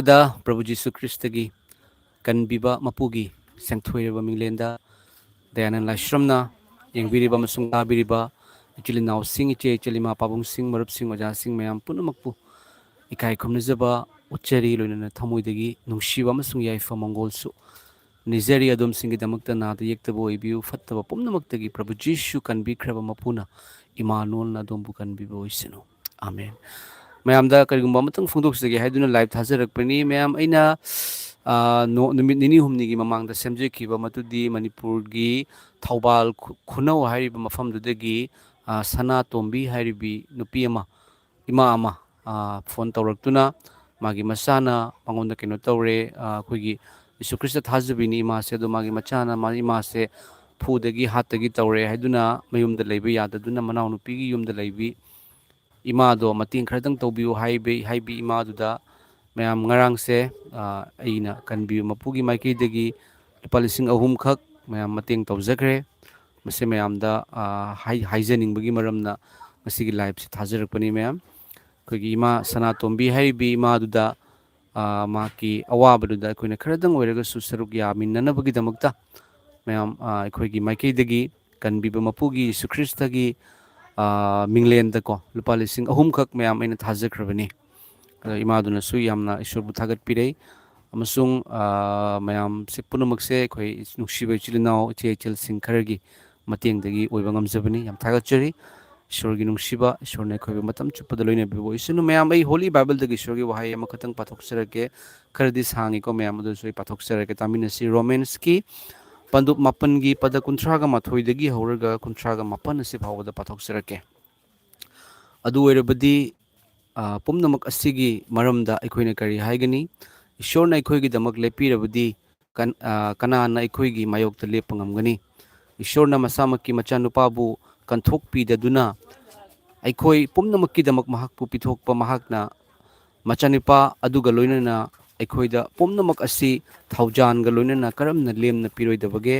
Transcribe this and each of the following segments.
दा प्रभु जीशु ख्रिस्टगी कनबीबा मपुगी सेंथोइरबा मिंगलेंदा दयानंद लाइश्रमना येंबिरिबा मसुंग ताबिरिबा इचिलि नाव सिंग इचे इचिलिमा पाबुंग सिंग मरुप सिंग ओजा सिंग मयाम पुनमकपु इकाई खमनजबा उच्चरी लोइनना थमुइदगी नुंशिबा मसुंग याइफा मंगोलसु निजेरी अदुम सिंगी दमकता नाद येक्तबो इबिउ फत्तबा पुनमकतगी प्रभु जीशु कनबीख्रबा मपुना इमानुअल ना दोंबु कनबीबा ओइसनु आमेन मैम करीगुम्बा मतंग फोंदोक्सगे हाइदुना लाइव थाजरकपनी मैम अइना नुमित निनी हुमनिगी ममांगदा सेमजेखिबा मतुदी मणिपुरगी थौबाल खुनौ हाइरिबा मफमदुदगी सना तोम्बी हाइरिबी नुपी अमा इमा अमा फोन तौरक्तुना मागी मसाना मंगोंदा केनो तौरे अखोइगी यीशु ख्रिस्ट थाजबिनी इमासे दो मागी मचाना मा इमासे फुदगी हातगी तौरे हाइदुना मयुमदा लेबि याददुना मनाउ नुपीगी युमदा लेबि इमादो मतिंग खरदंग तौबिउ हाइबी इमादुदा ma'am ngarangse aina kanbiu mapugi maikidagi lupa lising ahum khak ma'am मतिंग तौजखरे मसे मैम दा हाइजनिंग बगी मरमना मसिगी लाइफ से थाजरकपनी मैम कोई इमा सना तोम्बी हाइबी इमादुदा माकी अवाबदुदा अखोइना खरदंग ओइरगसु सरुक यामिन्ननबगी दमकता मैम अखोइगी माइकैदगी कनबीबा मपुगी यीशु ख्रिस्टगी मिंगलेंदको लुपा लिसिंग अहुम खक मैम अइना थाजखरबनी इमादुनसु यामना ईश्वरबु थागतपिरै अमसुंग मैम से पुनमकसे अखोइ नुसिबा इचिलिनाव इचे इचेलसिंग खरगी मतेंगदगी ओइबा ngamjabani yam thagachari ईश्वरगी नुसिबा ईश्वरने अखोइबु मतम चुपदा लोइनबिबो इसनु मैम अइ होली बाइबल दगी ईश्वरगी वहाय अमा खतंग पाथोकसरके खरदी सांगिको मैम अदुसु पाथोकसरके तामिनसी रोमेंस की पंदुप मापनगी पद कुंथ्रागा माथोइदगी हौरगा कुंथ्रागा मापन असे फावदा पाथोकसरके अदु ओइरबदी पुमनमक असिगी मरमदा अखोइना करी हाइगनी ईश्वरना अखोइगिदमक लेपिरबदी कनाना अखोइगी मायोक्ता लेप ngamgani ईश्वरना मसामकी मचानुपाबु कंथोकपीददुना अखोइ पुमनमक्कीदमक महाकपु पिथोकपा महाकना मचानिपा अदुगा लोइनना अखोइदा पुमनमक असि थौजानगा लोइनना करमना लेमना पिरोइदबगे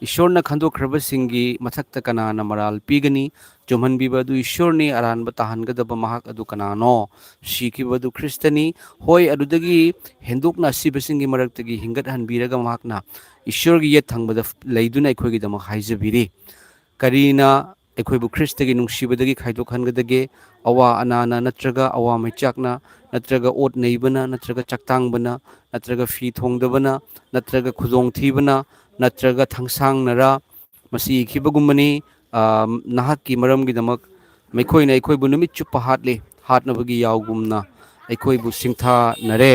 ईश्वरना खंदोखरबसिंगी मथक्ता कनाना मराल पीगनी जोमहनबीबदु ईश्वरनी अरानबा ताहनगदबा महाक अदु कनानो शिखिबदु ख्रिस्तनी होय अदुदगी हेंदोकना सिबसिंगी मरक्तगी हिंगत हनबीरगा महाकना ईश्वरगी येत थंगबदा लेइदुना अखोइगिदमक हाइजबिरी करीना अखोइबु ख्रिस्तगी नुंसिबदगी खाइदोखनगदगे अवा अनाना नत्रगा अवा मैचाकना नत्रगा ओट नैबना नत्रगा चक्तांगबना नत्रगा फी थोंगदबना नत्रगा खुदोंग थीबना नत्रगा थंगसांगनरा मसी खिबगुमनी नाहकी मरमगिदमक मैखोइना अखोइबु नुमित चुप्पा हाटले हाटनबगी यावगुमना अखोइबु सिंथा नरे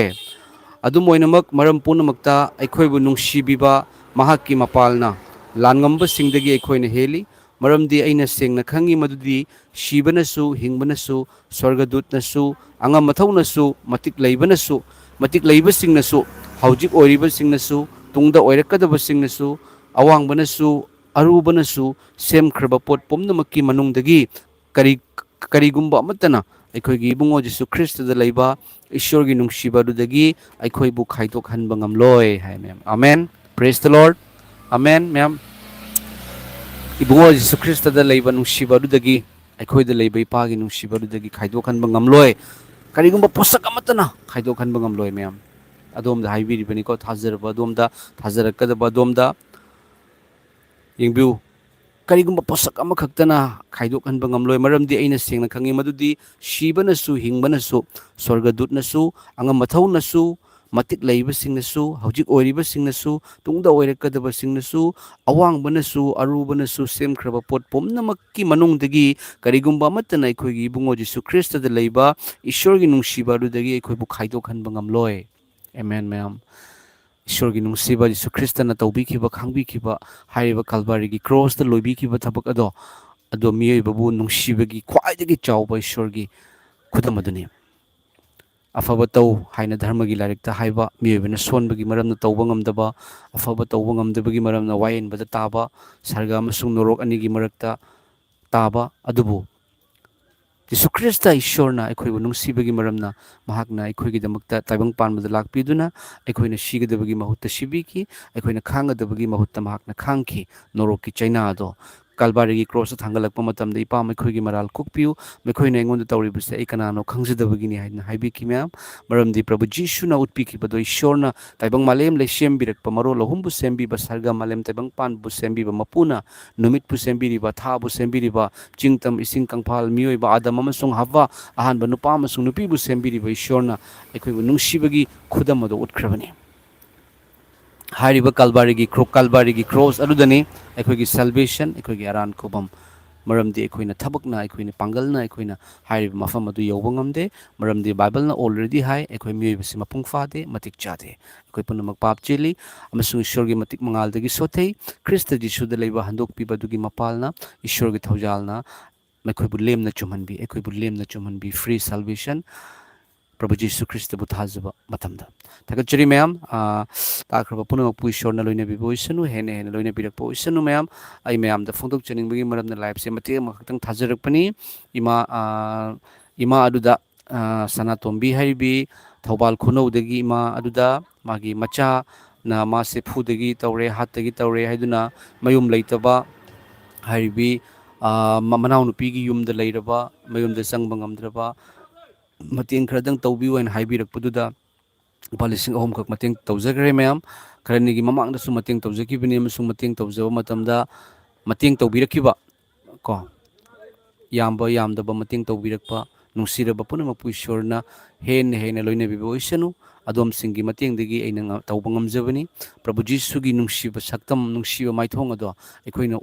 अदुम ओइनमक मरम पुनमक्ता अखोइबु नुंसिबिबा महाकी मपालना लानगंबसिंगदगी अखोइना हेली मरमदी अइना सेंगना खंगी मदुदी शिबनसु हिंगबनसु स्वर्गदूतनसु अंगम मथौनसु मतिक लैबनसु मतिक लैबसिंगनसु हौजिक ओइरिबसिंगनसु तुंगदा ओइरकदबसिंगनसु अवांगबनसु अरुबनसु सेमख्रबा पोट पुमनमक्की मनुंगदगी करीगुंबा अमतना अखोइगी इबुंगो जीसु ख्रिस्टदा लैबा ईश्वरगी नुंसिबादुदगी अखोइबु खाइदोखहनबा ngamloi हाय ma'am amen praise the Lord amen ma'am इबुंगो जीसु ख्रिस्टदा लैबा नुंसिबादुदगी अखोइदा लैबा इपागी नुंसिबादुदगी खाइदोखहनबा ngamloi करीगुंबा पोसक अमतना खाइदोखहनबा ngamloi मैम अदोमदा हाइबिरिबनिको थाजरबा अदोमदा थाजरकदबा अदोमदा यंबिउ करीगुंबा पोसक अमखक्तना खाइदोखहनबा ngamloi मरमदी अइना सेंगना खंगी मदुदी शिबनसु हिंगबनसु स्वर्गदूतनसु अंगम मथौनसु मतिक लैबसिंगनसु हौजिक ओइरिबसिंगनसु तुंगदा ओइरकदबसिंगनसु अवांगबनसु अरुबनसु सेमख्रबा पोट पुमनमक्की मनुंगदगी करीगुंबा अमतना अखोइगी इबुंगो जीसु ख्रिस्टदा लैबा ईश्वरगी नुंसिबादुदगी अखोइबु खाइदोखहनबा ngamloi आमेन मैम ईश्वरगी नुंसिबा जीसु ख्रिस्टना तौबिखिबा खांबिखिबा हाइरिबा कल्वारीगी क्रॉसदा लोइबिखिबा थबक अदो मियोइबबु नुंसिबगी ख्वाइदगी चावबा ईश्वरगी खुदम अदुनि अफबा तौ हाइना धर्मगी लाइरिकता हाइबा मियोइबना सोनबगी मरमना तौबा ngamदबा अफबा तौबा ngamदबगी मरमना वायेनबदा ताबा सर्गा अमसुंग नोरक अनिगी मरक्ता ताबा अदुबु जीसु ख्रिस्ट ईश्वरना अखोइबु नुंसिबगी मरमना महाकना अखोइगिदमक्ता ताइबंग पानबदा लाक्पिदुना अखोइना सिगदबगी महुत्ता सिबिकी अखोइना खांगदबगी महुत्ता महाकना खांखी नोरककी चाइनादो ꯀꯜꯕꯥꯔꯤꯒꯤ ꯀ꯭ꯔꯣꯁꯇ ꯊꯥꯡꯒꯠꯂꯛꯄ ꯃꯇꯝꯗ ꯏꯄꯥ ꯃꯈꯣꯏꯒꯤ ꯃꯔꯥꯜ ꯀꯣꯛꯄꯤꯌꯨ ꯃꯈꯣꯏꯅ ꯑꯩꯉꯣꯟꯗ ꯇꯧꯔꯤꯕꯁꯦ ꯑꯩ ꯀꯅꯥꯅꯣ ꯈꯪꯖꯗꯕꯒꯤꯅꯤ ꯍꯥꯏꯅ ꯍꯥꯏꯕꯤꯈꯤ ꯃꯌꯥꯝ ꯃꯔꯝꯗꯤ ꯄ꯭ꯔꯚꯨ ꯖꯤꯁꯨꯅ ꯎꯠꯄꯤꯈꯤꯕꯗꯣ ꯏꯁꯣꯔꯅ ꯇꯥꯏꯕꯪ ꯃꯥꯂꯦꯝ ꯁꯦꯝꯕꯤꯔꯛꯄ ꯃꯔꯣꯜ ꯑꯍꯨꯝꯕꯨ ꯁꯦꯝꯕꯤꯕ ꯁꯔꯒ ꯃꯥꯂꯦꯝ ꯇꯥꯏꯕꯪꯄꯥꯟꯕꯨ ꯁꯦꯝꯕꯤꯕ ꯃꯄꯨꯅ ꯅꯨꯃꯤꯠꯄꯨ ꯁꯦꯝꯕꯤꯔꯤꯕ ꯊꯥꯕꯨ ꯁꯦꯝꯕꯤꯔꯤꯕ ꯆꯤꯡꯇꯝ ꯏꯁꯤꯡ ꯀꯪꯐꯥꯜ ꯃꯤꯑꯣꯏꯕ ꯑꯥꯗꯝ ꯑꯃꯁꯨꯡ ꯍవ్ꯋꯥ ꯑꯍꯥꯟꯕ ꯅꯨꯄꯥ ꯑꯃꯁꯨꯡ ꯅꯨꯄꯤꯕꯨ ꯁꯦꯝꯕꯤꯔꯤꯕ ꯏꯁꯣꯔꯅ ꯑꯩꯈꯣꯏꯕꯨ ꯅꯨꯡꯁꯤꯕꯒꯤ ꯈꯨꯗꯝ ꯑꯗꯨ ꯎꯠꯈ꯭ꯔꯕꯅꯤ ꯍꯥꯏꯔꯤꯕ ꯀꯜꯕꯥꯔꯤꯒꯤ ꯀ꯭ꯔꯣꯁ ꯑꯗꯨꯗꯅꯤ ꯑꯩꯈꯣꯏꯒꯤ ꯁꯦꯜꯕꯦꯁꯟ ꯑꯩꯈꯣꯏꯒꯤ ꯑꯔꯥꯟ ꯈꯨꯕꯝ ꯃꯔꯝꯗꯤ ꯑꯩꯈꯣꯏꯅ ꯊꯕꯛꯅ ꯑꯩꯈꯣꯏꯅ ꯄꯥꯡꯒꯜꯅ ꯑꯩꯈꯣꯏꯅ ꯍꯥꯏꯔꯤꯕ ꯃꯐꯝ ꯑꯗꯨ ꯌꯧꯕ ꯉꯝꯗꯦ ꯃꯔꯝꯗꯤ ꯕꯥꯏꯕꯜꯅ ꯑꯣꯜꯔꯦꯗꯤ ꯍꯥꯏ ꯑꯩꯈꯣꯏ ꯃꯤꯑꯣꯏꯕꯁꯤ ꯃꯄꯨꯡ ꯐꯥꯗꯦ ꯃꯇꯤꯛ ꯆꯥꯗꯦ ꯑꯩꯈꯣꯏ ꯄꯨꯝꯅꯃꯛ ꯄꯥꯞ ꯆꯦꯜꯂꯤ ꯑꯃꯁꯨꯡ ꯏꯁꯣꯔꯒꯤ ꯃꯇꯤꯛ ꯃꯉꯥꯜꯗꯒꯤ ꯁꯣꯊꯩ ꯈ꯭ꯔꯤꯁꯇ ꯖꯤꯁꯨꯗ ꯂꯩꯕ ꯍꯟꯗꯣꯛꯄꯤꯕ ꯑꯗꯨꯒꯤ ꯃꯄꯥꯜꯅ ꯏꯁꯣꯔꯒꯤ ꯊꯧꯖꯥꯜꯅ ꯑꯩꯈꯣꯏꯕꯨ ꯂꯦꯝꯅ ꯆꯨꯝꯍꯟꯕꯤ ꯑꯩꯈꯣꯏꯕꯨ ꯂꯦꯝꯅ ꯆꯨꯝꯍꯟꯕꯤ ꯐ꯭ꯔꯤ ꯁꯥꯜꯚꯦꯁꯟ प्रभु जीशु ख्रिस्टबु थाजब मतमदा थागतचरी मैम ताखरब पुनमकपु ईश्वरना लोइनबिबो ओइसनु हेने हेने लोइनबिरकपो ओइसनु मैम आई मैम द फोंदोक चनिंगबगी मरमना लाइफ से मते मखतंग थाजरकपनी इमा इमा अदुदा सनातोंबी हाइबी थौबाल खुनौदगी इमा अदुदा मागी मचा ना मासे फुदगी तौरे हातगी तौरे हाइदुना मयुम लैतबा हाइबी मनाव नुपीगी युमदा लैरबा मयुमदा चंगबा ngamdraba ꯃꯇꯦꯡ ꯈꯔꯗꯪ ꯇꯧꯕꯤꯌꯨ ꯍꯥꯏꯅ ꯍꯥꯏꯕꯤꯔꯛꯄꯗꯨꯗ ꯂꯨꯄꯥ 3,000ꯈꯛ ꯃꯇꯦꯡ ꯇꯧꯖꯈ꯭ꯔꯦ ꯃꯌꯥꯝ ꯈꯔꯅꯤꯒꯤ ꯃꯃꯥꯡꯗꯁꯨ ꯃꯇꯦꯡ ꯇꯧꯖꯈꯤꯕꯅꯤ ꯑꯃꯁꯨꯡ ꯃꯇꯦꯡ ꯇꯧꯖꯕ ꯃꯇꯝꯗ ꯃꯇꯦꯡ ꯇꯧꯕꯤꯔꯛꯈꯤꯕ ꯀꯣ ꯌꯥꯝꯕ ꯌꯥꯝꯗꯕ ꯃꯇꯦꯡ ꯇꯧꯕꯤꯔꯛꯄ ꯅꯨꯡꯁꯤꯔꯕ ꯄꯨꯝꯅꯃꯛꯄꯨ ꯏꯁꯣꯔꯅ ꯍꯦꯟꯅ ꯍꯦꯟꯅ ꯂꯣꯏꯅꯕꯤꯕ ꯑꯣꯏꯁꯅꯨ ꯑꯗꯣꯝꯁꯤꯡꯒꯤ ꯃꯇꯦꯡꯗꯒꯤ ꯑꯩꯅ ꯇꯧꯕ ꯉꯝꯖꯕꯅꯤ ꯄ꯭ꯔꯚꯨ ꯖꯤꯁꯨꯒꯤ ꯅꯨꯡꯁꯤꯕ ꯁꯛꯇꯝ ꯅꯨꯡꯁꯤꯕ ꯃꯥꯏꯊꯣꯡ ꯑꯗꯣ ꯑꯩꯈꯣꯏꯅ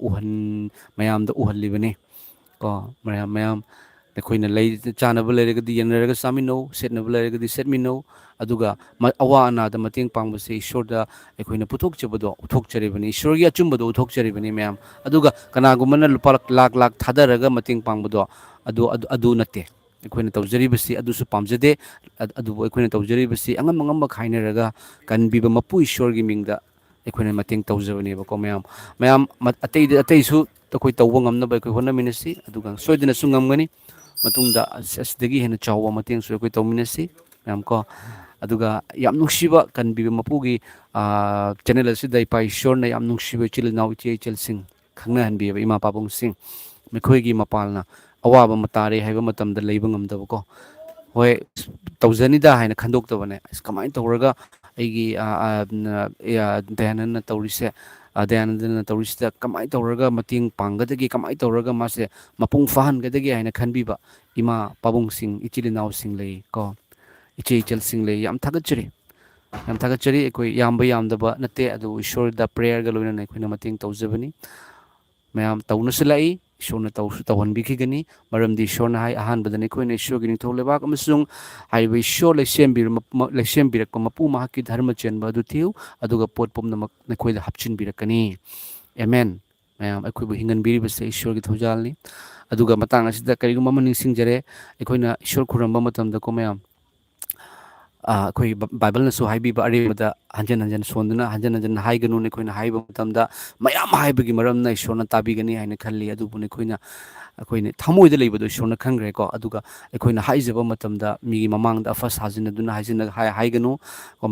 ꯃꯌꯥꯝꯗ ꯎꯍꯜꯂꯤꯕꯅꯤ ꯀꯣ ꯃꯌꯥꯝ ꯑꯩꯈꯣꯏꯅ ꯆꯥꯅꯕ ꯂꯩꯔꯒꯗꯤ ꯌꯦꯟꯅꯔꯒ ꯆꯥꯃꯤꯟꯅꯧ ꯁꯦꯠꯅꯕ ꯂꯩꯔꯒꯗꯤ ꯁꯦꯠꯃꯤꯟꯅꯧ ꯑꯗꯨꯒ ꯑꯋꯥ ꯑꯅꯥꯗ ꯃꯇꯦꯡ ꯄꯥꯡꯕꯁꯦ ꯏꯁꯣꯔꯗ ꯑꯩꯈꯣꯏꯅ ꯄꯨꯊꯣꯛꯆꯕꯗꯣ ꯎꯠꯊꯣꯛꯆꯔꯤꯕꯅꯤ ꯏꯁꯣꯔꯒꯤ ꯑꯆꯨꯝꯕꯗꯣ ꯎꯠꯊꯣꯛꯆꯔꯤꯕꯅꯤ ꯃꯌꯥꯝ ꯑꯗꯨꯒ ꯀꯅꯥꯒꯨꯝꯕꯅ ꯂꯨꯄꯥ ꯂꯥꯛ ꯊꯥꯗꯔꯒ ꯃꯇꯦꯡ ꯄꯥꯡꯕꯗꯣ ꯑꯗꯨ ꯅꯠꯇꯦ ꯑꯩꯈꯣꯏꯅ ꯇꯧꯖꯔꯤꯕꯁꯤ ꯑꯗꯨꯁꯨ ꯄꯥꯝꯖꯗꯦ ꯑꯗꯨꯕꯨ ꯑꯩꯈꯣꯏꯅ ꯇꯧꯖꯔꯤꯕꯁꯤ ꯑꯉꯝ ꯑꯉꯝꯕ ꯈꯥꯏꯅꯔꯒ ꯀꯟꯕꯤꯕ ꯃꯄꯨ ꯏꯁꯣꯔꯒꯤ ꯃꯤꯡꯗ ꯑꯩꯈꯣꯏꯅ ꯃꯇꯦꯡ ꯇꯧꯖꯕꯅꯦꯕꯀꯣ ꯃꯌꯥꯝ ꯑꯇꯩꯁꯨ ꯑꯩꯈꯣꯏ ꯇꯧꯕ ꯉꯝꯅꯕ ꯑꯩꯈꯣꯏ ꯍꯣꯠꯅꯃꯤꯟꯅꯁꯤ ꯑꯗꯨꯒ ꯁꯣꯏꯗꯅꯁꯨ ꯉꯝꯒꯅꯤ ꯃꯇꯨꯡꯗ ꯑꯁꯤꯗꯒꯤ ꯍꯦꯟꯅ ꯆꯥꯎꯕ ꯃꯇꯦꯡꯁꯨ ꯑꯩꯈꯣꯏ ꯇꯧꯃꯤꯟꯅꯁꯤ ꯃꯌꯥꯝ ꯀꯣ ꯑꯗꯨꯒ ꯌꯥꯝ ꯅꯨꯡꯁꯤꯕ ꯀꯟꯕꯤꯕ ꯃꯄꯨꯒꯤ ꯆꯦꯅꯦꯜ ꯑꯁꯤꯗ ꯏꯄꯥ ꯏꯁꯣꯔꯅ ꯌꯥꯝ ꯅꯨꯡꯁꯤꯕ ꯏꯆꯤꯜ ꯏꯅꯥꯎ ꯏꯆꯦ ꯏꯆꯜꯁꯤꯡ ꯈꯪꯅꯍꯟꯕꯤꯕ ꯏꯃꯥ ꯄꯥꯕꯨꯡꯁꯤꯡ ꯃꯈꯣꯏꯒꯤ ꯃꯄꯥꯜꯅ ꯑꯋꯥꯕ ꯑꯃ ꯇꯥꯔꯦ ꯍꯥꯏꯕ ꯃꯇꯝꯗ ꯂꯩꯕ ꯉꯝꯗꯕꯀꯣ ꯍꯣꯏ ꯇꯧꯖꯅꯤꯗ ꯍꯥꯏꯅ ꯈꯟꯗꯣꯛꯇꯕꯅꯦ ꯑꯁ ꯀꯃꯥꯏꯅ ꯇꯧꯔꯒ ꯑꯩꯒꯤ ꯗꯌꯥꯅꯟꯗꯅ ꯇꯧꯔꯤꯁꯦ ꯗꯌꯥꯅꯟꯗꯅ ꯇꯧꯔꯤꯁꯤꯗ ꯀꯃꯥꯏꯅ ꯇꯧꯔꯒ ꯃꯇꯦꯡ ꯄꯥꯡꯒꯗꯒꯦ ꯀꯃꯥꯏꯅ ꯇꯧꯔꯒ ꯃꯥꯁꯦ ꯃꯄꯨꯡ ꯐꯥꯍꯟꯒꯗꯒꯦ ꯍꯥꯏꯅ ꯈꯟꯕꯤꯕ ꯏꯃꯥ ꯄꯥꯕꯨꯡꯁꯤꯡ ꯏꯆꯤꯜ ꯏꯅꯥꯎꯁꯤꯡ ꯂꯩ ꯀꯣ ꯏꯆꯦ ꯏꯆꯜꯁꯤꯡ ꯂꯩ ꯌꯥꯝ ꯊꯥꯒꯠꯆꯔꯤ ꯑꯩꯈꯣꯏ ꯌꯥꯝꯕ ꯌꯥꯝꯗꯕ ꯅꯠꯇꯦ ꯑꯗꯨꯕꯨ ꯏꯁꯣꯔꯗ ꯄ꯭ꯔꯦꯌꯔꯒ ꯂꯣꯏꯅꯅ ꯑꯩꯈꯣꯏꯅ ꯃꯇꯦꯡ ꯇꯧꯖꯕꯅꯤ ꯃꯌꯥꯝ ꯇꯧꯅꯁꯨ ꯂꯥꯛꯏ ꯏꯁꯣꯔꯅ ꯇꯧꯍꯟꯕꯤꯈꯤꯒꯅꯤ ꯃꯔꯝꯗꯤ ꯏꯁꯣꯔꯅ ꯍꯥꯏ ꯑꯍꯥꯟꯕꯗꯅ ꯑꯩꯈꯣꯏꯅ ꯏꯁꯣꯔꯒꯤ ꯅꯤꯡꯊꯧ ꯂꯩꯕꯥꯛ ꯑꯃꯁꯨꯡ ꯍꯥꯏꯔꯤꯕ ꯏꯁꯣꯔ ꯂꯩꯁꯦꯝꯕꯤꯔꯛꯄ ꯃꯄꯨ ꯃꯍꯥꯛꯀꯤ ꯙꯔꯃ ꯆꯦꯟꯕ ꯑꯗꯨ ꯊꯤꯌꯨ ꯑꯗꯨꯒ ꯄꯣꯠ ꯄꯨꯝꯅꯃꯛ ꯅꯈꯣꯏꯗ ꯍꯥꯞꯆꯤꯟꯕꯤꯔꯛꯀꯅꯤ ꯑꯦꯃꯦꯟ ꯃꯌꯥꯝ ꯑꯩꯈꯣꯏꯕꯨ ꯍꯤꯡꯍꯟꯕꯤꯔꯤꯕꯁꯦ ꯏꯁꯣꯔꯒꯤ ꯊꯧꯖꯥꯜꯅꯤ ꯑꯗꯨꯒ ꯃꯇꯥꯡ ꯑꯁꯤꯗ ꯀꯔꯤꯒꯨꯝꯕ ꯑꯃ ꯅꯤꯡꯁꯤꯡꯖꯔꯦ ꯑꯩꯈꯣꯏꯅ ꯏꯁꯣꯔ ꯈꯨꯔꯨꯝꯕ ꯃꯇꯝꯗꯀꯣ ꯃꯌꯥꯝ ꯑꯩꯈꯣꯏ ꯕꯥꯏꯕꯜꯅꯁꯨ ꯍꯥꯏꯕꯤꯕ ꯑꯔꯦꯝꯕꯗ ꯍꯟꯖꯤꯟ ꯍꯟꯖꯤꯟ ꯁꯣꯟꯗꯨꯅ ꯍꯟꯖꯤꯟ ꯍꯟꯖꯤꯟ ꯍꯥꯏꯒꯅꯨ ꯑꯩꯈꯣꯏꯅ ꯍꯥꯏꯕ ꯃꯇꯝꯗ ꯃꯌꯥꯝ ꯍꯥꯏꯕꯒꯤ ꯃꯔꯝꯅ ꯏꯁꯣꯔꯅ ꯇꯥꯕꯤꯒꯅꯤ ꯍꯥꯏꯅ ꯈꯜꯂꯤ ꯑꯗꯨꯕꯨ ꯑꯩꯈꯣꯏꯅ ꯊꯃꯣꯏꯗ ꯂꯩꯕꯗꯣ ꯏꯁꯣꯔꯅ ꯈꯪꯈ꯭ꯔꯦꯀꯣ ꯑꯗꯨꯒ ꯑꯩꯈꯣꯏꯅ ꯍꯥꯏꯖꯕ ꯃꯇꯝꯗ ꯃꯤꯒꯤ ꯃꯃꯥꯡꯗ ꯑꯐ ꯁꯥꯖꯤꯟꯅꯗꯨꯅ ꯍꯥꯏꯒꯅꯨ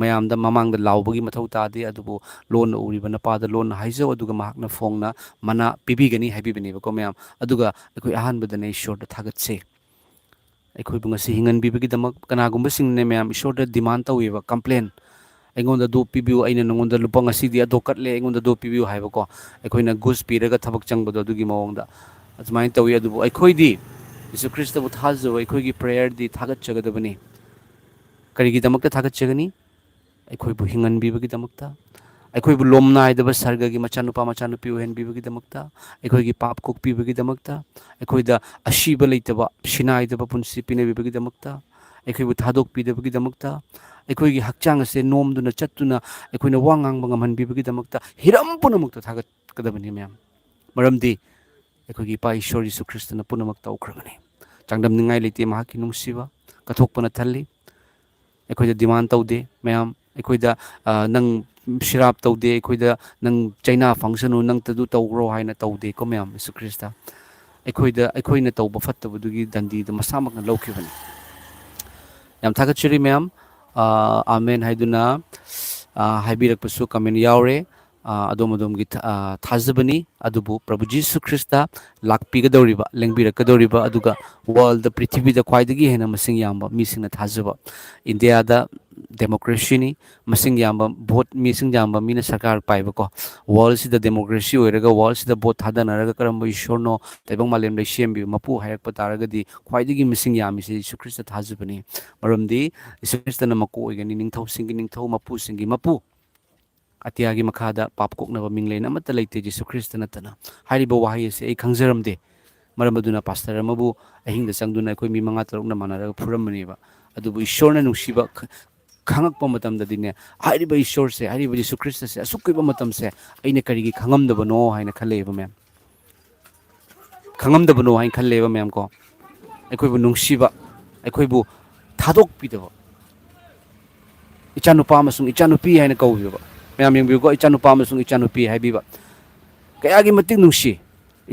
ꯃꯌꯥꯝꯗ ꯃꯃꯥꯡꯗ ꯂꯥꯎꯕꯒꯤ ꯃꯊꯧ ꯇꯥꯗꯦ ꯑꯗꯨꯕꯨ ꯂꯣꯟꯅ ꯎꯔꯤꯕ ꯅꯄꯥꯗ ꯂꯣꯟꯅ ꯍꯥꯏꯖꯧ ꯑꯗꯨꯒ ꯃꯍꯥꯛꯅ ꯐꯣꯡꯅ ꯃꯅꯥ ꯄꯤꯕꯤꯒꯅꯤ ꯍꯥꯏꯕꯤꯕꯅꯦꯕꯀꯣ ꯃꯌꯥꯝ ꯑꯗꯨꯒ ꯑꯩꯈꯣꯏ ꯑꯍꯥꯟꯕꯗꯅ ꯏꯁꯣꯔꯗ ꯊꯥꯒꯠꯆꯩ ꯑꯩꯈꯣꯏꯕꯨ ꯉꯁꯤ ꯍꯤꯡꯍꯟꯕꯤꯕꯒꯤꯗꯃꯛ ꯀꯅꯥꯒꯨꯝꯕꯁꯤꯡꯅ ꯃꯌꯥꯝ ꯏꯁꯣꯔꯗ ꯗꯤꯃꯥꯟ ꯇꯧꯋꯦꯕ ꯀꯝꯄ꯭ꯂꯦꯟ ꯑꯩꯉꯣꯟꯗ ꯑꯗꯨ ꯄꯤꯕꯤꯌꯨ ꯑꯩꯅ ꯅꯉꯣꯟꯗ ꯂꯨꯄꯥ ꯉꯁꯤꯗꯤ ꯑꯗꯣ ꯀꯠꯂꯦ ꯑꯩꯉꯣꯟꯗ ꯑꯗꯨ ꯄꯤꯕꯤꯌꯨ ꯍꯥꯏꯕꯀꯣ ꯑꯩꯈꯣꯏꯅ ꯒꯨꯁ ꯄꯤꯔꯒ ꯊꯕꯛ ꯆꯪꯕꯗꯣ ꯑꯗꯨꯒꯤ ꯃꯑꯣꯡꯗ ꯑꯗꯨꯃꯥꯏꯅ ꯇꯧꯋꯤ ꯑꯗꯨꯕꯨ ꯑꯩꯈꯣꯏꯗꯤ ꯌꯤꯁꯨ ꯈ꯭ꯔꯤꯁꯇꯕꯨ ꯊꯥꯖꯕ ꯑꯩꯈꯣꯏꯒꯤ ꯄ꯭ꯔꯦꯌꯔꯗꯤ ꯊꯥꯒꯠꯆꯒꯗꯕꯅꯤ ꯀꯔꯤꯒꯤꯗꯃꯛꯇ ꯊꯥꯒꯠꯆꯒꯅꯤ ꯑꯩꯈꯣꯏꯕꯨ ꯍꯤꯡꯍꯟꯕꯤꯕꯒꯤꯗꯃꯛꯇ ꯑꯩꯈꯣꯏꯕꯨ ꯂꯣꯝꯅꯥꯏꯗꯕ ꯁꯔꯒꯒꯤ ꯃꯆꯥꯅꯨꯄꯥ ꯃꯆꯥꯅꯨꯄꯤ ꯑꯣꯏꯍꯟꯕꯤꯕꯒꯤꯗꯃꯛꯇ ꯑꯩꯈꯣꯏꯒꯤ ꯄꯥꯞ ꯀꯣꯛꯄꯤꯕꯒꯤꯗꯃꯛꯇ ꯑꯩꯈꯣꯏꯗ ꯑꯁꯤꯕ ꯂꯩꯇꯕ ꯁꯤꯅꯥꯏꯗꯕ ꯄꯨꯟꯁꯤ ꯄꯤꯅꯕꯤꯕꯒꯤꯗꯃꯛꯇ ꯑꯩꯈꯣꯏꯕꯨ ꯊꯥꯗꯣꯛꯄꯤꯗꯕꯒꯤꯗꯃꯛꯇ ꯑꯩꯈꯣꯏꯒꯤ ꯍꯛꯆꯥꯡ ꯑꯁꯦ ꯅꯣꯝꯗꯨꯅ ꯆꯠꯇꯨꯅ ꯑꯩꯈꯣꯏꯅ ꯋꯥ ꯉꯥꯡꯕ ꯉꯝꯍꯟꯕꯤꯕꯒꯤꯗꯃꯛꯇ ꯍꯤꯔꯝ ꯄꯨꯝꯅꯃꯛꯇ ꯊꯥꯒꯠꯀꯗꯕꯅꯤ ꯃꯌꯥꯝ ꯃꯔꯝꯗꯤ ꯑꯩꯈꯣꯏꯒꯤ ꯏꯄꯥ ꯏꯁꯣꯔ ꯌꯤꯁꯨ ꯈ꯭ꯔꯤꯁꯇꯅ ꯄꯨꯝꯅꯃꯛ ꯇꯧꯈ꯭ꯔꯕꯅꯤ ꯆꯥꯡꯗꯝꯅꯤꯡꯉꯥꯏ ꯂꯩꯇꯦ ꯃꯍꯥꯛꯀꯤ ꯅꯨꯡꯁꯤꯕ ꯀꯠꯊꯣꯛꯄꯅ ꯊꯜꯂꯤ ꯑꯩꯈꯣꯏꯗ ꯗꯤꯃꯥꯟ ꯇꯧꯗꯦ ꯃꯌꯥꯝ ꯑꯩꯈꯣꯏꯗ ꯅꯪ ꯁꯤꯔꯥꯞ ꯇꯧꯗꯦ ꯑꯩꯈꯣꯏꯗ ꯅꯪ ꯆꯩꯅꯥ ꯐꯪꯁꯅꯨ ꯅꯪꯇꯗꯨ ꯇꯧꯈ꯭ꯔꯣ ꯍꯥꯏꯅ ꯇꯧꯗꯦꯀꯣ ꯃꯌꯥꯝ ꯌꯤꯁꯨ ꯈ꯭ꯔꯤꯁꯇ ꯑꯩꯈꯣꯏꯅ ꯇꯧꯕ ꯐꯠꯇꯕꯗꯨꯒꯤ ꯗꯟꯗꯤꯗꯨ ꯃꯁꯥꯃꯛꯅ ꯂꯧꯈꯤꯕꯅꯤ ꯌꯥꯝ ꯊꯥꯒꯠꯆꯔꯤ ꯃꯌꯥꯝ ꯑꯥꯃꯦꯟ ꯍꯥꯏꯗꯨꯅ ꯍꯥꯏꯕꯤꯔꯛꯄꯁꯨ ꯀꯃꯦꯟ ꯌꯥꯎꯔꯦ ꯑꯗꯣꯝ ꯑꯗꯣꯝꯒꯤ ꯊꯥꯖꯕꯅꯤ ꯑꯗꯨꯕꯨ ꯄ꯭ꯔꯚꯨ ꯖꯤꯁꯨ ꯈ꯭ꯔꯤꯁꯇ ꯂꯥꯛꯄꯤꯒꯗꯧꯔꯤꯕ ꯂꯦꯡꯕꯤꯔꯛꯀꯗꯧꯔꯤꯕ ꯑꯗꯨꯒ ꯋꯥꯔꯜꯗ ꯄ꯭ꯔꯤꯊꯤꯕꯤꯗ ꯈ꯭ꯋꯥꯏꯗꯒꯤ ꯍꯦꯟꯅ ꯃꯁꯤꯡ ꯌꯥꯝꯕ ꯃꯤꯁꯤꯡꯅ ꯊꯥꯖꯕ ꯏꯟꯗꯤꯌꯥꯗ ꯗꯦꯃꯣꯀ꯭ꯔꯦꯁꯤꯅꯤ ꯃꯁꯤꯡ ꯌꯥꯝꯕ ꯚꯣꯠ ꯃꯤꯁꯤꯡ ꯌꯥꯝꯕ ꯃꯤꯅ ꯁꯔꯀꯥꯔ ꯄꯥꯏꯕꯀꯣ ꯋꯥꯔꯜꯁꯤꯗ ꯗꯦꯃꯣꯀ꯭ꯔꯦꯁꯤ ꯑꯣꯏꯔꯒ ꯋꯥꯔꯜꯁꯤꯗ ꯚꯣꯠ ꯊꯥꯗꯅꯔꯒ ꯀꯔꯝꯕ ꯏꯁꯣꯔꯅꯣ ꯇꯥꯏꯕꯪ ꯃꯥꯂꯦꯝꯗ ꯁꯦꯝꯕꯤꯕ ꯃꯄꯨ ꯍꯥꯏꯔꯛꯄ ꯇꯥꯔꯒꯗꯤ ꯈ꯭ꯋꯥꯏꯗꯒꯤ ꯃꯤꯁꯤꯡ ꯌꯥꯝꯃꯤꯁꯤ ꯌꯤꯁꯨ ꯈ꯭ꯔꯤꯁꯇ ꯊꯥꯖꯕꯅꯤ ꯃꯔꯝꯗꯤ ꯌꯤꯁꯨ ꯈ꯭ꯔꯤꯁꯇꯅ ꯃꯀꯣꯛ ꯑꯣꯏꯒꯅꯤ ꯅꯤꯡꯊꯧꯁꯤꯡꯒꯤ ꯅꯤꯡꯊꯧ ꯃꯄꯨꯁꯤꯡꯒꯤ ꯃꯄꯨ ꯑꯇꯤꯌꯥꯒꯤ ꯃꯈꯥꯗ ꯄꯥꯞ ꯀꯣꯛꯅꯕ ꯃꯤꯡꯂꯦꯟ ꯑꯃꯠꯇ ꯂꯩꯇꯦ ꯌꯤꯁꯨ ꯈ꯭ꯔꯤꯁꯇ ꯅꯠꯇꯅ ꯍꯥꯏꯔꯤꯕ ꯋꯥꯍꯩ ꯑꯁꯤ ꯑꯩ ꯈꯪꯖꯔꯝꯗꯦ ꯃꯔꯝ ꯑꯗꯨꯅ ꯄꯥꯁꯇꯔ ꯑꯃꯕꯨ ꯑꯍꯤꯡꯗ ꯆꯪꯗꯨꯅ ꯑꯩꯈꯣꯏ ꯃꯤ 5-6ꯅ ꯃꯥꯟꯅꯔꯒ ꯐꯨꯔꯝꯕꯅꯦꯕ ꯑꯗꯨꯕꯨ ꯏꯁꯣꯔꯅ ꯅꯨꯡꯁꯤꯕ ꯈꯪꯉꯛꯄ ꯃꯇꯝꯗꯗꯤꯅꯦ ꯍꯥꯏꯔꯤꯕ ꯏꯁꯣꯔꯁꯦ ꯍꯥꯏꯔꯤꯕ ꯌꯤꯁꯨ ꯈ꯭ꯔꯤꯁꯇꯁꯦ ꯑꯁꯨꯛ ꯀꯨꯏꯕ ꯃꯇꯝꯁꯦ ꯑꯩꯅ ꯀꯔꯤꯒꯤ ꯈꯪꯉꯝꯗꯕꯅꯣ ꯍꯥꯏꯅ ꯈꯜꯂꯛꯑꯦꯕ ꯃꯌꯥꯝ ꯈꯪꯉꯝꯗꯕꯅꯣ ꯍꯥꯏꯅ ꯈꯜꯂꯦꯕ ꯃꯌꯥꯝ ꯀꯣ ꯑꯩꯈꯣꯏꯕꯨ ꯅꯨꯡꯁꯤꯕ ꯑꯩꯈꯣꯏꯕꯨ ꯊꯥꯗꯣꯛꯄꯤꯗꯕ ꯏꯆꯥꯅꯨꯄꯥ ꯑꯃꯁꯨꯡ ꯏꯆꯥꯅꯨꯄꯤ ꯍꯥꯏꯅ ꯀꯧꯕꯤꯕ ꯃꯌꯥꯝ ꯌꯦꯡꯕꯤꯌꯨꯀꯣ ꯏꯆꯥꯅꯨꯄꯥ ꯑꯃꯁꯨꯡ ꯏꯆꯥꯅꯨꯄꯤ ꯍꯥꯏꯕꯤꯕ ꯀꯌꯥꯒꯤ ꯃꯇꯤꯛ ꯅꯨꯡꯁꯤ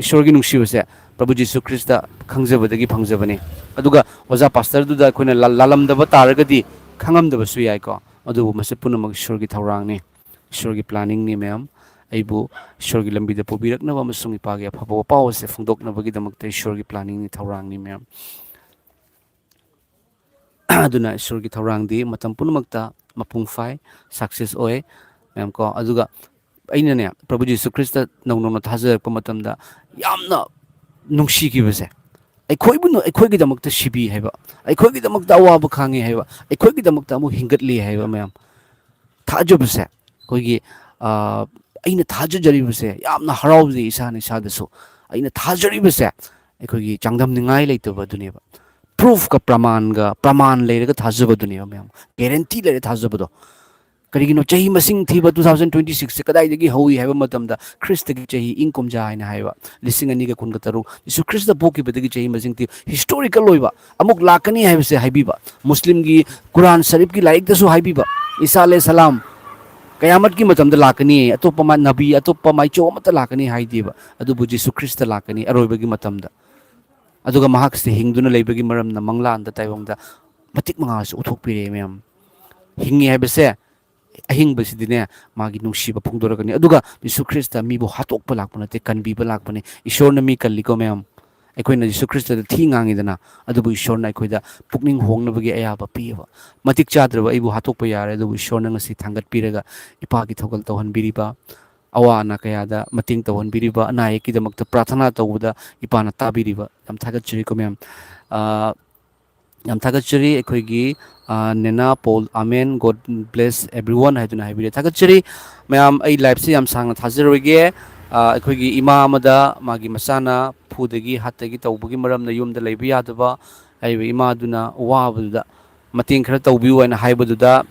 ꯏꯁꯣꯔꯒꯤ ꯅꯨꯡꯁꯤꯕꯁꯦ ꯄ꯭ꯔꯚꯨ ꯖꯤꯁꯨ ꯈ꯭ꯔꯤꯁꯇ ꯈꯪꯖꯕꯗꯒꯤ ꯐꯪꯖꯕꯅꯤ ꯑꯗꯨꯒ ꯑꯣꯖꯥ ꯄꯥꯁꯇꯔꯗꯨꯗ ꯑꯩꯈꯣꯏꯅ ꯂꯥꯜꯂꯝꯗꯕ ꯇꯥꯔꯒꯗꯤ ꯈꯪꯉꯝꯗꯕꯁꯨ ꯌꯥꯏꯀꯣ ꯑꯗꯨꯕꯨ ꯃꯁꯤ ꯄꯨꯝꯅꯃꯛ ꯏꯁꯣꯔꯒꯤ ꯊꯧꯔꯥꯡꯅꯤ ꯏꯁꯣꯔꯒꯤ ꯄ꯭ꯂꯥꯅꯤꯡꯅꯤ ꯃꯌꯥꯝ ꯑꯩꯕꯨ ꯏꯁꯣꯔꯒꯤ ꯂꯝꯕꯤꯗ ꯄꯨꯕꯤꯔꯛꯅꯕ ꯑꯃꯁꯨꯡ ꯏꯄꯥꯒꯤ ꯑꯐꯕ ꯋꯥꯄꯥꯎ ꯑꯁꯦ ꯐꯣꯡꯗꯣꯛꯅꯕꯒꯤꯗꯃꯛꯇ ꯏꯁꯣꯔꯒꯤ ꯄ꯭ꯂꯥꯅꯤꯡꯅꯤ ꯊꯧꯔꯥꯡꯅꯤ ꯃꯌꯥꯝ ꯑꯗꯨꯅ ꯏꯁꯣꯔꯒꯤ ꯊꯧꯔꯥꯡꯗꯤ ꯃꯇꯝ ꯄꯨꯝꯅꯃꯛꯇ ꯃꯄꯨꯡ ꯐꯥꯏ ꯁꯛꯁꯦꯁ ꯑꯣꯏ ꯃꯌꯥꯝ ꯀꯣ ꯑꯗꯨꯒ ꯑꯩꯅꯅꯦ ꯄ꯭ꯔꯚꯨ ꯖꯤꯁꯨ ꯈ꯭ꯔꯤꯁꯇ ꯅꯧꯅ ꯊꯥꯖꯔꯛꯄ ꯃꯇꯝꯗ ꯌꯥꯝꯅ ꯅꯨꯡꯁꯤꯈꯤꯕꯁꯦ ꯑꯩꯈꯣꯏꯒꯤꯗꯃꯛꯇ ꯁꯤꯕꯤ ꯍꯥꯏꯕ ꯑꯩꯈꯣꯏꯒꯤꯗꯃꯛꯇ ꯑꯋꯥꯕ ꯈꯥꯡꯉꯤ ꯍꯥꯏꯕ ꯑꯩꯈꯣꯏꯒꯤꯗꯃꯛꯇ ꯑꯃꯨꯛ ꯍꯤꯡꯒꯠꯂꯤ ꯍꯥꯏꯕ ꯃꯌꯥꯝ ꯊꯥꯖꯕꯁꯦ ꯑꯩꯈꯣꯏꯒꯤ ꯑꯩꯅ ꯊꯥꯖꯖꯔꯤꯕꯁꯦ ꯌꯥꯝꯅ ꯍꯔꯥꯎꯖꯩ ꯏꯁꯥꯗꯁꯨ ꯑꯩꯅ ꯊꯥꯖꯔꯤꯕꯁꯦ ꯑꯩꯈꯣꯏꯒꯤ ꯆꯥꯡꯗꯝꯅꯤꯡꯉꯥꯏ ꯂꯩꯇꯕ ꯑꯗꯨꯅꯦꯕ ꯄ꯭ꯔꯨꯐꯀ ꯄ꯭ꯔꯃꯥꯟ ꯂꯩꯔꯒ ꯊꯥꯖꯕꯗꯨꯅꯦꯕ ꯃꯌꯥꯝ ꯒꯦꯔꯦꯟꯇꯤ ꯂꯩꯔꯒ ꯊꯥꯖꯕꯗꯣ ꯀꯔꯤꯒꯤꯅꯣ ꯆꯍꯤ ꯃꯁꯤꯡ ꯊꯤꯕ 2026ꯁꯦ ꯀꯗꯥꯏꯗꯒꯤ ꯍꯧꯏ ꯍꯥꯏꯕ ꯃꯇꯝꯗ ꯈ꯭ꯔꯤꯁꯇꯒꯤ ꯆꯍꯤ ꯏꯪ ꯀꯨꯝꯖꯥ ꯍꯥꯏꯅ ꯍꯥꯏꯕ 2026 ꯌꯤꯁꯨ ꯈ꯭ꯔꯤꯁꯇ ꯄꯣꯛꯈꯤꯕꯗꯒꯤ ꯆꯍꯤ ꯃꯁꯤꯡ ꯊꯤꯕ ꯍꯤꯁꯇꯣꯔꯤꯀꯦꯜ ꯑꯣꯏꯕ ꯑꯃꯨꯛ ꯂꯥꯛꯀꯅꯤ ꯍꯥꯏꯕꯁꯦ ꯍꯥꯏꯕꯤꯕ ꯃꯨꯁꯂꯤꯝꯒꯤ ꯀꯨꯔꯥꯟ ꯁꯔꯤꯐꯀꯤ ꯂꯥꯏꯔꯤꯛꯇꯁꯨ ꯍꯥꯏꯕꯤꯕ ꯏꯁꯥ ꯑꯂꯩ ꯁꯂꯥꯝ ꯀꯌꯥꯃꯠꯀꯤ ꯃꯇꯝꯗ ꯂꯥꯛꯀꯅꯤ ꯑꯇꯣꯞꯄ ꯅꯕꯤ ꯑꯇꯣꯞꯄ ꯃꯥꯏꯆꯧ ꯑꯃꯠꯇ ꯂꯥꯛꯀꯅꯤ ꯍꯥꯏꯗꯦꯕ ꯑꯗꯨꯕꯨ ꯌꯤꯁꯨ ꯈ꯭ꯔꯤꯁꯇ ꯂꯥꯛꯀꯅꯤ ꯑꯔꯣꯏꯕꯒꯤ ꯃꯇꯝꯗ ꯑꯗꯨꯒ ꯃꯍꯥꯛꯁꯦ ꯍꯤꯡꯗꯨꯅ ꯂꯩꯕꯒꯤ ꯃꯔꯝꯅ ꯃꯪꯂꯥꯟꯗ ꯇꯥꯏꯕꯪꯗ ꯃꯇꯤꯛ ꯃꯉꯥꯁꯨ ꯎꯠꯊꯣꯛꯄꯤꯔꯛꯑꯦ ꯃꯌꯥꯝ ꯍꯤꯡꯉꯤ ꯍꯥꯏꯕꯁꯦ ꯑꯍꯤꯡꯕꯁꯤꯗꯤꯅꯦ ꯃꯥꯒꯤ ꯅꯨꯡꯁꯤꯕ ꯐꯣꯡꯗꯣꯔꯛꯀꯅꯤ ꯑꯗꯨꯒ ꯌꯤꯁꯨ ꯈ꯭ꯔꯤꯁꯇ ꯃꯤꯕꯨ ꯍꯥꯠꯇꯣꯛꯄ ꯂꯥꯛꯄ ꯅꯠꯇꯦ ꯀꯟꯕꯤꯕ ꯂꯥꯛꯄꯅꯤ ꯏꯁꯣꯔꯅ ꯃꯤ ꯀꯜꯂꯤꯀꯣ ꯃꯌꯥꯝ ꯑꯩꯈꯣꯏꯅ ꯌꯤꯁꯨ ꯈ꯭ꯔꯤꯁꯇꯗ ꯊꯤ ꯉꯥꯡꯉꯤꯗꯅ ꯑꯗꯨꯕꯨ ꯏꯁꯣꯔꯅ ꯑꯩꯈꯣꯏꯗ ꯄꯨꯛꯅꯤꯡ ꯍꯣꯡꯅꯕꯒꯤ ꯑꯌꯥꯕ ꯄꯤꯌꯦꯕ ꯃꯇꯤꯛ ꯆꯥꯗ꯭ꯔꯕ ꯑꯩꯕꯨ ꯍꯥꯠꯇꯣꯛꯄ ꯌꯥꯔꯦ ꯑꯗꯨꯕꯨ ꯏꯁꯣꯔꯅ ꯉꯁꯤ ꯊꯥꯡꯒꯠꯄꯤꯔꯒ ꯏꯄꯥꯒꯤ ꯊꯧꯒꯜ ꯇꯧꯍꯟꯕꯤꯔꯤꯕ ꯑꯋꯥ ꯑꯅꯥ ꯀꯌꯥꯗ ꯃꯇꯦꯡ ꯇꯧꯍꯟꯕꯤꯔꯤꯕ ꯑꯅꯥ ꯑꯌꯦꯛꯀꯤꯗꯃꯛꯇ ꯄ꯭ꯔꯥꯊꯅꯥ ꯇꯧꯕꯗ ꯏꯄꯥꯅ ꯇꯥꯕꯤꯔꯤꯕ ꯌꯥꯝ ꯊꯥꯒꯠꯆꯔꯤꯀꯣ ꯃꯌꯥꯝ ꯌꯥꯝ ꯊꯥꯒꯠꯆꯔꯤ ꯑꯩꯈꯣꯏꯒꯤ ꯅꯦꯅꯥ Paul amen God bless every one ꯍꯥꯏꯗꯨꯅ ꯍꯥꯏꯕꯤꯔꯦ ꯊꯥꯒꯠꯆꯔꯤ ꯃꯌꯥꯝ ꯑꯩ ꯂꯥꯏꯐꯁꯦ ꯌꯥꯝ ꯁꯥꯡꯅ ꯊꯥꯖꯔꯣꯏꯒꯦ ꯑꯩꯈꯣꯏꯒꯤ ꯏꯃꯥ ꯑꯃꯗ ꯃꯥꯒꯤ ꯃꯆꯥꯅ ꯐꯨꯗꯒꯤ ꯍꯥꯠꯇꯒꯤ ꯇꯧꯕꯒꯤ ꯃꯔꯝꯅ ꯌꯨꯝꯗ ꯂꯩꯕ ꯌꯥꯗꯕ ꯍꯥꯏꯔꯤꯕ ꯏꯃꯥꯗꯨꯅ ꯋꯥꯕꯗꯨꯗ ꯃꯇꯦꯡ ꯈꯔ ꯇꯧꯕꯤꯌꯨ ꯍꯥꯏꯅ ꯍꯥꯏꯕꯗꯨꯗ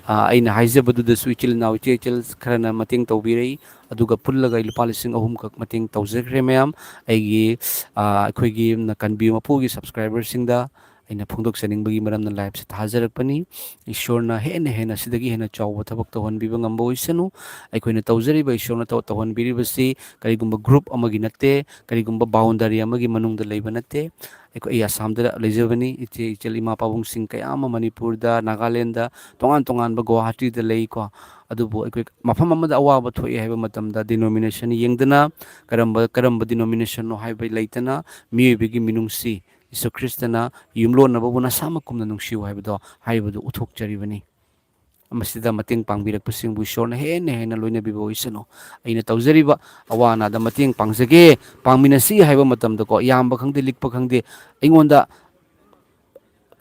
ꯑꯩꯅ ꯍꯥꯏꯖꯕꯗꯨꯗꯁꯨ ꯏꯆꯤꯜ ꯏꯅꯥꯎ ꯏꯆꯦ ꯈꯔꯅ ꯃꯇꯦꯡ ꯇꯧꯕꯤꯔꯛꯏ ꯑꯗꯨꯒ ꯄꯨꯜꯂꯒ ꯑꯩ ꯂꯨꯄꯥ 3,000 ꯃꯇꯦꯡ ꯇꯧꯖꯈ꯭ꯔꯦ ꯃꯌꯥꯝ ꯑꯩꯒꯤ ꯑꯩꯈꯣꯏꯒꯤ ꯀꯟꯕꯤ ꯃꯄꯨꯒꯤ ꯁꯕꯁꯀ꯭ꯔꯥꯏꯕꯔꯁꯤꯡꯗ ꯑꯩꯅ ꯐꯣꯡꯗꯣꯛꯆꯅꯤꯡꯕꯒꯤ ꯃꯔꯝꯅ ꯂꯥꯏꯐꯁꯦ ꯊꯥꯖꯔꯛꯄꯅꯤ ꯏꯁꯣꯔꯅ ꯍꯦꯟꯅ ꯁꯤꯗꯒꯤ ꯍꯦꯟꯅ ꯆꯥꯎꯕ ꯊꯕꯛ ꯇꯧꯍꯟꯕꯤꯕ ꯉꯝꯕ ꯑꯣꯏꯁꯅꯨ ꯑꯩꯈꯣꯏꯅ ꯇꯧꯖꯔꯤꯕ ꯏꯁꯣꯔꯅ ꯇꯧꯍꯟꯕꯤꯔꯤꯕꯁꯤ ꯀꯔꯤꯒꯨꯝꯕ ꯒ꯭ꯔꯨꯞ ꯑꯃꯒꯤ ꯅꯠꯇꯦ ꯀꯔꯤꯒꯨꯝꯕ ꯕꯥꯎꯟꯗꯔꯤ ꯑꯃꯒꯤ ꯃꯅꯨꯡꯗ ꯂꯩꯕ ꯅꯠꯇꯦ ꯑꯩ ꯑꯁꯥꯝꯗ ꯂꯩꯖꯕꯅꯤ ꯏꯆꯦꯜ ꯏꯃꯥ ꯄꯥꯕꯨꯡꯁꯤꯡ ꯀꯌꯥ ꯑꯃ ꯃꯅꯤꯄꯨꯔꯗ ꯅꯥꯒꯥꯂꯦꯟꯗ ꯇꯣꯉꯥꯟꯕ ꯒꯨꯋꯥꯍꯥꯇꯤꯗ ꯂꯩꯀꯣ ꯑꯗꯨꯕꯨ ꯑꯩꯈꯣꯏ ꯃꯐꯝ ꯑꯃꯗ ꯑꯋꯥꯕ ꯊꯣꯛꯏ ꯍꯥꯏꯕ ꯃꯇꯝꯗ ꯗꯤꯅꯣꯃꯤꯅꯦꯁꯟ ꯌꯦꯡꯗꯅ ꯀꯔꯝꯕ ꯗꯤꯅꯣꯃꯤꯅꯦꯁꯟꯅꯣ ꯍꯥꯏꯕ ꯂꯩꯇꯅ ꯃꯤꯑꯣꯏꯕꯒꯤ ꯃꯤꯅꯨꯡꯁꯤ ꯌꯤꯁꯨ ꯈ꯭ꯔꯤꯁꯇꯅ ꯌꯨꯝꯂꯣꯟꯅꯕꯕꯨ ꯅꯁꯥꯃꯛꯀꯨꯝꯅ ꯅꯨꯡꯁꯤꯌꯨ ꯍꯥꯏꯕꯗꯨ ꯎꯠꯊꯣꯛꯆꯔꯤꯕꯅꯤ ꯃꯁꯤꯗ ꯃꯇꯦꯡ ꯄꯥꯡꯕꯤꯔꯛꯄꯁꯤꯡꯕꯨ ꯏꯁꯣꯔꯅ ꯍꯦꯟꯅ ꯂꯣꯏꯅꯕꯤꯕ ꯑꯣꯏꯁꯅꯨ ꯑꯩꯅ ꯇꯧꯖꯔꯤꯕ ꯑꯋꯥ ꯑꯅꯥꯗ ꯃꯇꯦꯡ ꯄꯥꯡꯃꯤꯟꯅꯁꯤ ꯍꯥꯏꯕ ꯃꯇꯝꯗꯀꯣ ꯌꯥꯝꯕ ꯈꯪꯗꯦ ꯂꯤꯛꯄ ꯈꯪꯗꯦ ꯑꯩꯉꯣꯟꯗ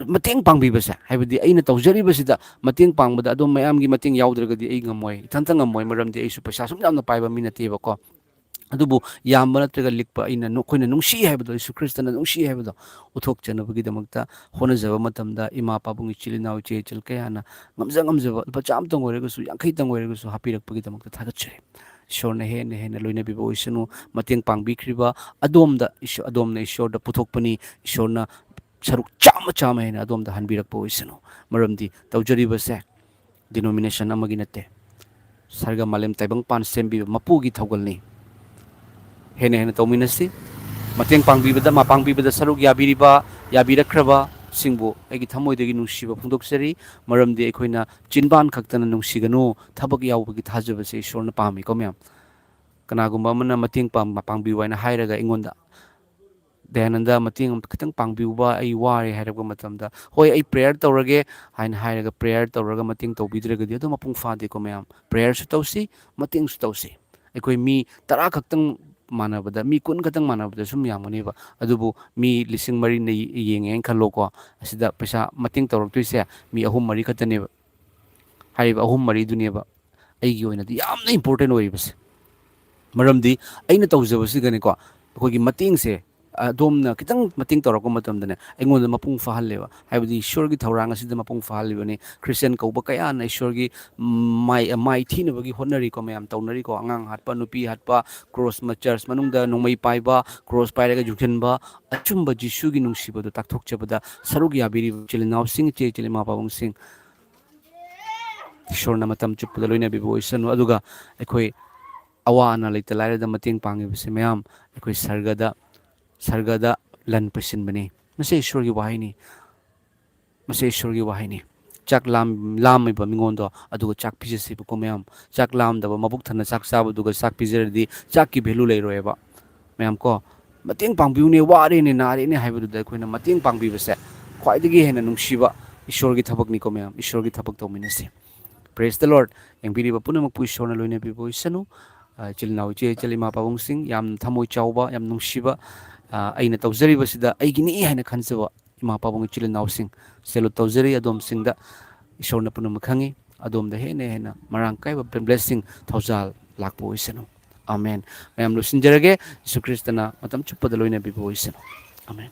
ꯃꯇꯦꯡ ꯄꯥꯡꯕꯤꯕꯁꯦ ꯍꯥꯏꯕꯗꯤ ꯑꯩꯅ ꯇꯧꯖꯔꯤꯕꯁꯤꯗ ꯃꯇꯦꯡ ꯄꯥꯡꯕꯗ ꯑꯗꯨꯝ ꯃꯌꯥꯝꯒꯤ ꯃꯇꯦꯡ ꯌꯥꯎꯗ꯭ꯔꯒꯗꯤ ꯑꯩ ꯉꯝꯃꯣꯏ ꯏꯊꯟꯇ ꯉꯝꯃꯣꯏ ꯃꯔꯝꯗꯤ ꯑꯩꯁꯨ ꯄꯩꯁꯥ ꯁꯨꯝ ꯌꯥꯝꯅ ꯄꯥꯏꯕ ꯃꯤ ꯅꯠꯇꯦꯕꯀꯣ ꯑꯗꯨꯕꯨ ꯌꯥꯝꯕ ꯅꯠꯇ꯭ꯔꯒ ꯂꯤꯛꯄ ꯑꯩꯈꯣꯏꯅ ꯅꯨꯡꯁꯤ ꯍꯥꯏꯕꯗꯣ ꯌꯤꯁꯨ ꯈ꯭ꯔꯤꯁꯇꯅ ꯅꯨꯡꯁꯤ ꯍꯥꯏꯕꯗꯣ ꯎꯠꯊꯣꯛꯆꯅꯕꯒꯤꯗꯃꯛꯇ ꯍꯣꯠꯅꯖꯕ ꯃꯇꯝꯗ ꯏꯃꯥ ꯄꯥꯕꯨꯡ ꯏꯆꯤꯜ ꯏꯅꯥꯎ ꯏꯆꯦ ꯀꯌꯥꯅ ꯉꯝꯖꯕ ꯂꯨꯄꯥ 100ꯇꯪ ꯑꯣꯏꯔꯒꯁꯨ 50ꯇꯪ ꯑꯣꯏꯔꯒꯁꯨ ꯍꯥꯞꯄꯤꯔꯛꯄꯒꯤꯗꯃꯛꯇ ꯊꯥꯒꯠꯆꯔꯤ ꯏꯁꯣꯔꯅ ꯍꯦꯟꯅ ꯂꯣꯏꯅꯕꯤꯕ ꯑꯣꯏꯁꯅꯨ ꯃꯇꯦꯡ ꯄꯥꯡꯕꯤꯈ꯭ꯔꯤꯕ ꯑꯗꯣꯝꯅ ꯏꯁꯣꯔꯗ ꯄꯨꯊꯣꯛꯄꯅꯤ ꯏꯁꯣꯔꯅ ꯁꯔꯨꯛ ꯆꯥꯝꯃ ꯍꯦꯟꯅ ꯑꯗꯣꯝꯗ ꯍꯟꯕꯤꯔꯛꯄ ꯑꯣꯏꯁꯅꯨ ꯃꯔꯝꯗꯤ ꯇꯧꯖꯔꯤꯕꯁꯦ ꯗꯤꯅꯣꯃꯤꯅꯦꯁꯟ ꯑꯃꯒꯤ ꯅꯠꯇꯦ ꯁꯔꯒ ꯃꯥꯂꯦꯝ ꯇꯥꯏꯕꯪꯄꯥꯟ ꯁꯦꯝꯕꯤꯕ ꯃꯄꯨꯒꯤ ꯊꯧꯒꯜꯅꯤ ꯍꯦꯟꯅ ꯇꯧꯃꯤꯟꯅꯁꯤ ꯃꯇꯦꯡ ꯄꯥꯡꯕꯤꯕꯗ ꯁꯔꯨꯛ ꯌꯥꯕꯤꯔꯛꯈ꯭ꯔꯕ ꯁꯤꯡꯕꯨ ꯑꯩꯒꯤ ꯊꯃꯣꯏꯗꯒꯤ ꯅꯨꯡꯁꯤꯕ ꯐꯣꯡꯗꯣꯛꯆꯔꯤ ꯃꯔꯝꯗꯤ ꯑꯩꯈꯣꯏꯅ ꯆꯤꯟꯕꯥꯟ ꯈꯛꯇꯅ ꯅꯨꯡꯁꯤꯒꯅꯨ ꯊꯕꯛ ꯌꯥꯎꯕꯒꯤ ꯊꯥꯖꯕꯁꯦ ꯏꯁꯣꯔꯅ ꯄꯥꯝꯃꯤꯀꯣ ꯃꯌꯥꯝ ꯀꯅꯥꯒꯨꯝꯕ ꯑꯃꯅ ꯃꯇꯦꯡ ꯄꯥꯡꯕꯤꯌꯨ ꯍꯥꯏꯅ ꯍꯥꯏꯔꯒ ꯑꯩꯉꯣꯟꯗ ꯗꯌꯥꯅꯟꯗ ꯃꯇꯦꯡ ꯈꯤꯇꯪ ꯄꯥꯡꯕꯤꯌꯨꯕ ꯑꯩ ꯋꯥꯔꯦ ꯍꯥꯏꯔꯛꯄ ꯃꯇꯝꯗ ꯍꯣꯏ ꯑꯩ ꯄ꯭ꯔꯦꯌꯔ ꯇꯧꯔꯒꯦ ꯍꯥꯏꯅ ꯍꯥꯏꯔꯒ ꯄ꯭ꯔꯦꯌꯔ ꯇꯧꯔꯒ ꯃꯇꯦꯡ ꯇꯧꯕꯤꯗ꯭ꯔꯒꯗꯤ ꯑꯗꯨ ꯃꯄꯨꯡ ꯐꯥꯗꯦꯀꯣ ꯃꯌꯥꯝ ꯄ꯭ꯔꯦꯌꯔꯁꯨ ꯇꯧꯁꯤ ꯃꯇꯦꯡꯁꯨ ꯇꯧꯁꯤ ꯑꯩꯈꯣꯏ ꯃꯤ 10 ꯈꯛꯇꯪ ꯃꯥꯟꯅꯕꯗ ꯃꯤ 10 ꯈꯛꯇꯪ ꯃꯥꯟꯅꯕꯗ ꯁꯨꯝ ꯌꯥꯝꯒꯅꯦꯕ ꯑꯗꯨꯕꯨ ꯃꯤ 4,000ꯅ ꯌꯦꯡꯉꯦꯅ ꯈꯜꯂꯣꯀꯣ ꯑꯁꯤꯗ ꯄꯩꯁꯥ ꯃꯇꯦꯡ ꯇꯧꯔꯛꯇꯣꯏꯁꯦ ꯃꯤ 3-4 ꯈꯛꯇꯅꯦꯕ ꯍꯥꯏꯔꯤꯕ 3-4ꯗꯨꯅꯦꯕ ꯑꯩꯒꯤ ꯑꯣꯏꯅꯗꯤ ꯌꯥꯝꯅ ꯏꯝꯄꯣꯔꯇꯦꯟ ꯑꯣꯏꯔꯤꯕꯁꯦ ꯃꯔꯝꯗꯤ ꯑꯩꯅ ꯇꯧꯖꯕꯁꯤꯒꯅꯦꯀꯣ ꯑꯩꯈꯣꯏꯒꯤ ꯃꯇꯦꯡꯁꯦ ꯑꯗꯣꯝꯅ ꯈꯤꯇꯪ ꯃꯇꯦꯡ ꯇꯧꯔꯛꯄ ꯃꯇꯝꯗꯅꯦ ꯑꯩꯉꯣꯟꯗ ꯃꯄꯨꯡ ꯐꯥꯍꯜꯂꯦꯕ ꯍꯥꯏꯕꯗꯤ ꯏꯁꯣꯔꯒꯤ ꯊꯧꯔꯥꯡ ꯑꯁꯤꯗ ꯃꯄꯨꯡ ꯐꯥꯍꯜꯂꯤꯕꯅꯤ ꯈ꯭ꯔꯤꯁꯇꯤꯌꯟ ꯀꯧꯕ ꯀꯌꯥꯅ ꯏꯁꯣꯔꯒꯤ ꯃꯥꯏ ꯊꯤꯅꯕꯒꯤ ꯍꯣꯠꯅꯔꯤꯀꯣ ꯃꯌꯥꯝ ꯇꯧꯅꯔꯤꯀꯣ ꯑꯉꯥꯡ ꯍꯥꯠꯄ ꯅꯨꯄꯤ ꯍꯥꯠꯄ ꯀ꯭ꯔꯣꯁ ꯆꯔꯆ ꯃꯅꯨꯡꯗ ꯅꯣꯡꯃꯩ ꯄꯥꯏꯕ ꯀ꯭ꯔꯣꯁ ꯄꯥꯏꯔꯒ ꯌꯨꯡꯁꯤꯟꯕ ꯑꯆꯨꯝꯕ ꯖꯤꯁꯨꯒꯤ ꯅꯨꯡꯁꯤꯕꯗꯨ ꯇꯥꯛꯊꯣꯛꯆꯕꯗ ꯁꯔꯨꯛ ꯌꯥꯕꯤꯔꯤꯕ ꯏꯆꯤꯜ ꯏꯅꯥꯎꯁꯤꯡ ꯏꯆꯦ ꯏꯆꯤꯜ ꯏꯃꯥ ꯄꯥꯕꯨꯡꯁꯤꯡ ꯏꯁꯣꯔꯅ ꯃꯇꯝ ꯆꯨꯞꯄꯗ ꯂꯣꯏꯅꯕꯤꯕ ꯑꯣꯏꯁꯅꯨ ꯑꯗꯨꯒ ꯑꯩꯈꯣꯏ ꯑꯋꯥ ꯑꯅꯥ ꯂꯩꯇ ꯂꯥꯏꯔꯗ ꯃꯇꯦꯡ ꯄꯥꯡꯉꯤꯕꯁꯤ ꯃꯌꯥꯝ ꯑꯩꯈꯣই ꯁꯔꯒꯗ ꯂꯟ ꯄꯩꯁꯤꯟꯕꯅꯤ ꯃꯁꯤ ꯏꯁꯣꯔꯒꯤ ꯋꯥꯍꯩꯅꯤ ꯃꯁꯤ ꯏꯁꯣꯔꯒꯤ ꯋꯥꯍꯩꯅꯤ ꯆꯥꯛ ꯂꯥꯝꯃꯤꯕ ꯃꯤꯉꯣꯟꯗꯣ ꯑꯗꯨꯒ ꯆꯥꯛ ꯄꯤꯖꯁꯤꯕꯀꯣ ꯃꯌꯥꯝ ꯆꯥꯛ ꯂꯥꯝꯗꯕ ꯃꯕꯨꯛ ꯊꯟꯅ ꯆꯥꯛ ꯆꯥꯕꯗꯨꯒ ꯆꯥꯛ ꯄꯤꯖꯔꯗꯤ ꯆꯥꯛꯀꯤ ꯚꯦꯂꯨ ꯂꯩꯔꯣꯏꯕ ꯃꯌꯥꯝ ꯀꯣ ꯃꯇꯦꯡ ꯄꯥꯡꯕꯤꯌꯨꯅꯦ ꯋꯥꯔꯦꯅꯦ ꯅꯥꯔꯦꯅꯦ ꯍꯥꯏꯕꯗꯨꯗ ꯑꯩꯈꯣꯏꯅ ꯃꯇꯦꯡ ꯄꯥꯡꯕꯤꯕꯁꯦ ꯈ꯭ꯋꯥꯏꯗꯒꯤ ꯍꯦꯟꯅ ꯅꯨꯡꯁꯤꯕ ꯏꯁꯣꯔꯒꯤ ꯊꯕꯛꯅꯤꯀꯣ ꯃꯌꯥꯝ ꯏꯁꯣꯔꯒꯤ ꯊꯕꯛ ꯇꯧꯃꯤꯟꯅꯁꯤ ꯄ꯭ꯔꯦꯁ ꯗ ꯂꯣꯔꯗ ꯌꯦꯡꯕꯤꯔꯤꯕ ꯄꯨꯝꯅꯃꯛꯄꯨ ꯏꯁꯣꯔꯅ ꯂꯣꯏꯅꯕꯤꯕ ꯑꯣꯏꯁꯅꯨ ꯏꯆꯤꯜ ꯏꯅꯥꯎ ꯏꯆꯦ ꯏꯆꯤꯜ ꯏꯃꯥ ꯄꯥꯕꯨꯡꯁꯤꯡ ꯌꯥꯝ ꯊꯃꯣꯏ ꯆꯥꯎꯕ ꯌꯥꯝ ꯅꯨꯡꯁꯤꯕ ꯑꯩꯅ ꯇꯧꯖꯔꯤꯕꯁꯤꯗ ꯑꯩꯒꯤꯅꯤ ꯍꯥꯏꯅ ꯈꯟꯖꯕ ꯏꯃꯥ ꯄꯥꯕꯨꯡ ꯏꯆꯤꯜ ꯏꯅꯥꯎꯁꯤꯡ ꯁꯦꯂꯨꯠ ꯇꯧꯖꯔꯤ ꯑꯗꯣꯝꯁꯤꯡꯗ ꯏꯁꯣꯔꯅ ꯄꯨꯝꯅꯃꯛ ꯈꯪꯉꯤ ꯑꯗꯣꯝꯗ ꯍꯦꯟꯅ ꯍꯦꯟꯅ ꯃꯔꯥꯡ ꯀꯥꯏꯕ ꯕ꯭ꯂꯦꯁꯤꯡ ꯊꯧꯖꯥꯜ ꯂꯥꯛꯄ ꯑꯣꯏꯁꯅꯨ ꯑꯃꯦꯟ ꯃꯌꯥꯝ ꯂꯣꯏꯁꯤꯟꯖꯔꯒꯦ ꯌꯤꯁꯨ ꯈ꯭ꯔꯤꯁꯇꯅ ꯃꯇꯝ ꯆꯨꯞꯄꯗ ꯂꯣꯏꯅꯕꯤꯕ ꯑꯣꯏꯁꯅꯨ ꯑꯃꯦꯟ